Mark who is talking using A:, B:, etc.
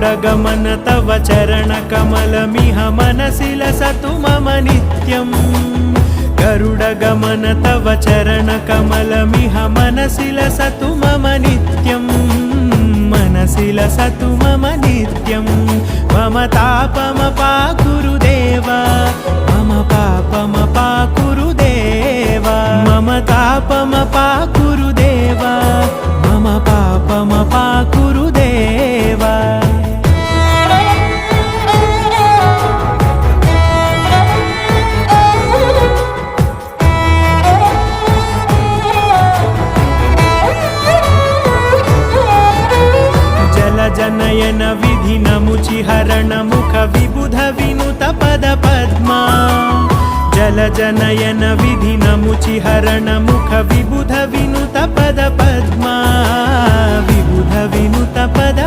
A: गरुडगमन तव चरणकमलमिह मनसि लसतु मम नित्यम् गरुडगमन तव चरणकमलमिह मनसि लसतु मम नित्यम् मनसि लसतु मम नित्यं मम तापमपाकुरु देवा मम पापमपाकुरु देवा मम तापमपाकुरु देवा मम पापमपाकुरु देवा जनयन विधि नमुचिहरण मुख विबुध विनुत पद पद्मा जल जनयन विधि नमुचिहरण मुख विबुध विनुत पद पद्मा विबुध विनुत पद